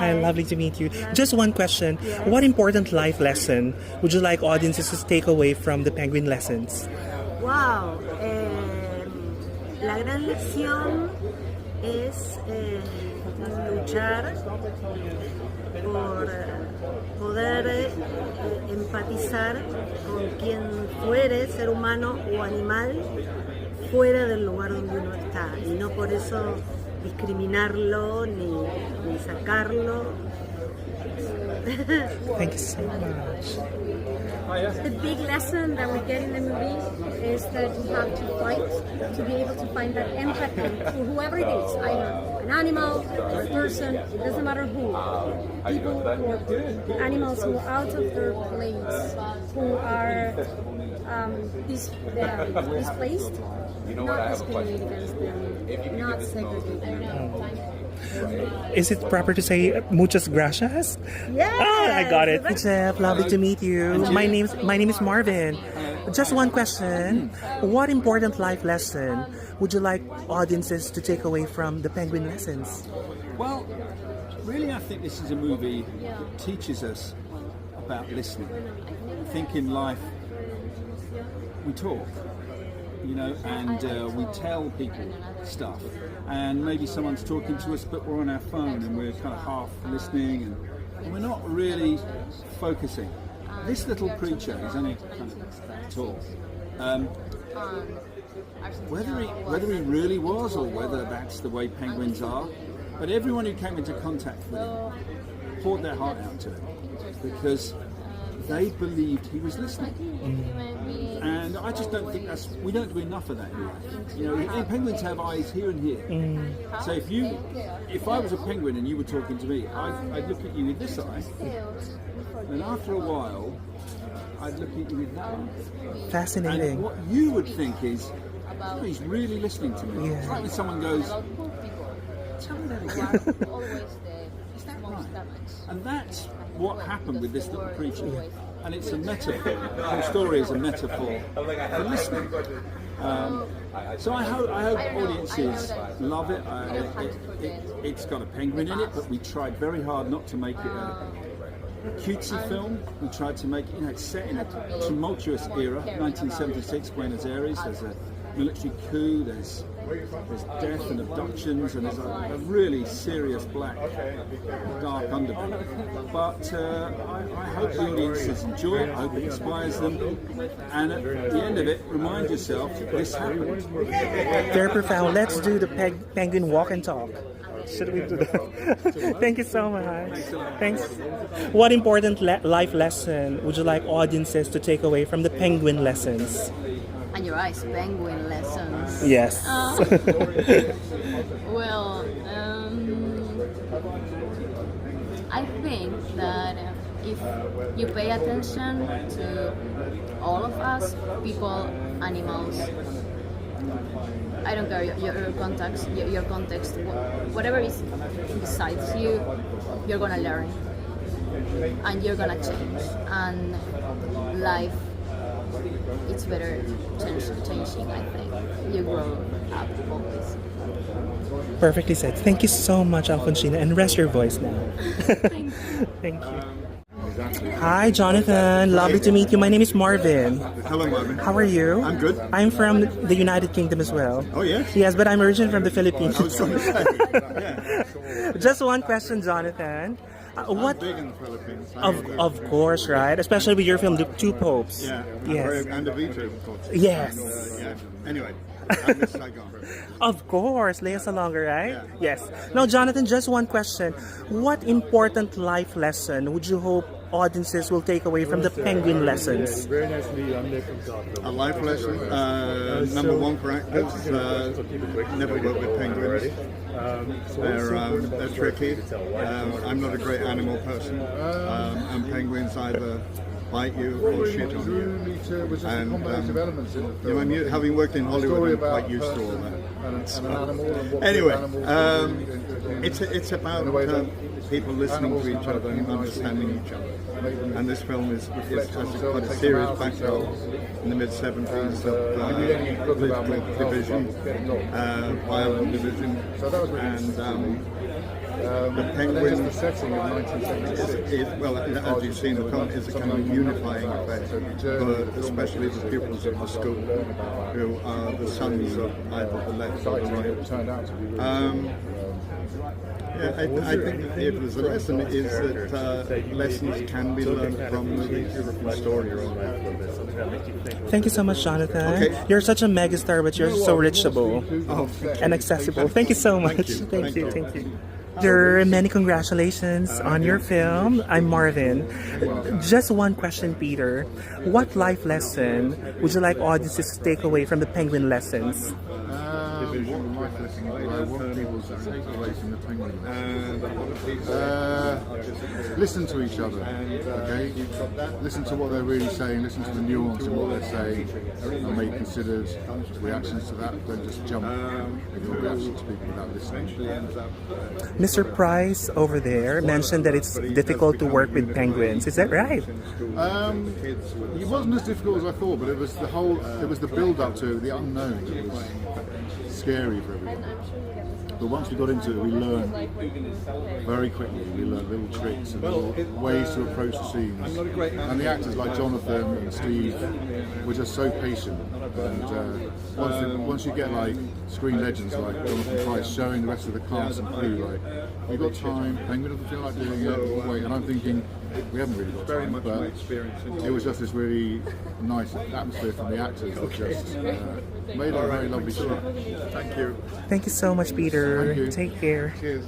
Hi, lovely to meet you. Just one question. What important life lesson would you like audiences to take away from the penguin lessons? Wow, la gran lección es luchar por poder empatizar con quien fuere, ser humano o animal, fuera del lugar donde uno está, y no por eso discriminarlo ni sacarlo. Thank you so much. The big lesson that we get in the movie is that you have to fight to be able to find that empathy to whoever it is, either an animal, a person, it doesn't matter who. People or animals who are out of their place, who are displaced, not discriminate against them, not segregate them. Is it proper to say muchas gracias? Yeah, I got it. Jeff, lovely to meet you. My name is Marvin. Just one question. What important life lesson would you like audiences to take away from the penguin lessons? Well, really, I think this is a movie that teaches us about listening. I think in life we talk, and we tell people stuff, and maybe someone's talking to us but we're on our phone and we're kind of half listening and we're not really focusing. This little creature is only kind of that tall. Whether he really was or whether that's the way penguins are, but everyone who came into contact with him poured their heart out to him because they believed he was listening. And I just don't think we don't do enough of that in life. Penguins have eyes here and here. So if I was a penguin and you were talking to me, I'd look at you with this eye, and after a while, I'd look at you with that eye. Fascinating. And what you would think is, he's really listening to me. Yeah. It's like when someone goes, tell me that again. Is that right? And that's what happened with this little creature. And it's a metaphor. The whole story is a metaphor for listening. So I hope audiences love it. It's got a penguin in it, but we tried very hard not to make it a cutesy film. We tried to make it, it's set in a tumultuous era, 1976, Buenos Aires. There's a military coup, there's death and abductions, and there's a really serious black, dark underbelly. But I hope the audiences enjoy it, I hope it inspires them, and at the end of it, remind yourself this happened. Very profound. Let's do the penguin walk and talk. Should we do that? Thank you so much. Thanks. What important life lesson would you like audiences to take away from the penguin lessons? And your eyes, penguin lessons. Yes. Well, I think that if you pay attention to all of us, people, animals, I don't care your context, whatever is besides you, you're gonna learn and you're gonna change, and life, it's better changing, I think. You grow up always. Perfectly said. Thank you so much, Alfonsina, and rest your voice now. Thank you. Thank you. Hi, Jonathan. Lovely to meet you. My name is Marvin. Hello, Marvin. How are you? I'm good. I'm from the United Kingdom as well. Oh, yes? Yes, but I'm originally from the Philippines. I was going to say, yeah. Just one question, Jonathan. I'm big in the Philippines. Of course, right? Especially with your film, The Two Popes. Yeah. Yes. And the Vito, of course. Yes. And, yeah. Anyway, I miss Saigon. Of course, Lea Salonga, right? Yeah. Yes. Now, Jonathan, just one question. What important life lesson would you hope audiences will take away from the penguin lessons? Very nice to meet you. I'm Nick from Top. A life lesson, number one for actors, never work with penguins. They're tricky. I'm not a great animal person, and penguins either bite you or shit on you. And having worked in Hollywood, I'm quite used to all that. So, anyway, it's about people listening to each other and understanding each other. And this film has quite a serious background in the mid-70s of political division, violent division, and the penguin the setting of 1976. well, as you've seen, the film is a kind of unifying effect, but especially the pupils of the school, who are the sons of either the left or the right. Turned out to be Yeah, I think if there's a lesson, is that lessons can be learned from movies. Thank you so much, Jonathan. Okay. You're such a megastar, but you're so reachable Oh, and accessible. Thank you so much. Thank you. There are many congratulations on your film. I'm Marvin. Just one question, Peter. What life lesson would you like audiences to take away from the Penguin lessons? what life lesson I want people to take away from the penguin. Listen to each other, okay? Listen to what they're really saying, listen to the nuance in what they're saying, and make considered reactions to that. Don't just jump in your reaction to people without listening. Mr. Price over there mentioned that it's difficult to work with penguins. Is that right? It wasn't as difficult as I thought, but it was the build-up to the unknown that was scary for everyone. But once we got into it, we learned very quickly. We learned little tricks and little ways to approach the scenes. And the actors like Jonathan and Steve were just so patient. And once you get like screen legends like Jonathan Price showing the rest of the cast and crew, like, you've got time, Penguin doesn't feel like doing it, wait. And I'm thinking, we haven't really got time, but it was just this really nice atmosphere from the actors that just made it a very lovely show. Thank you. Thank you so much, Peter. Thank you. Take care. Cheers.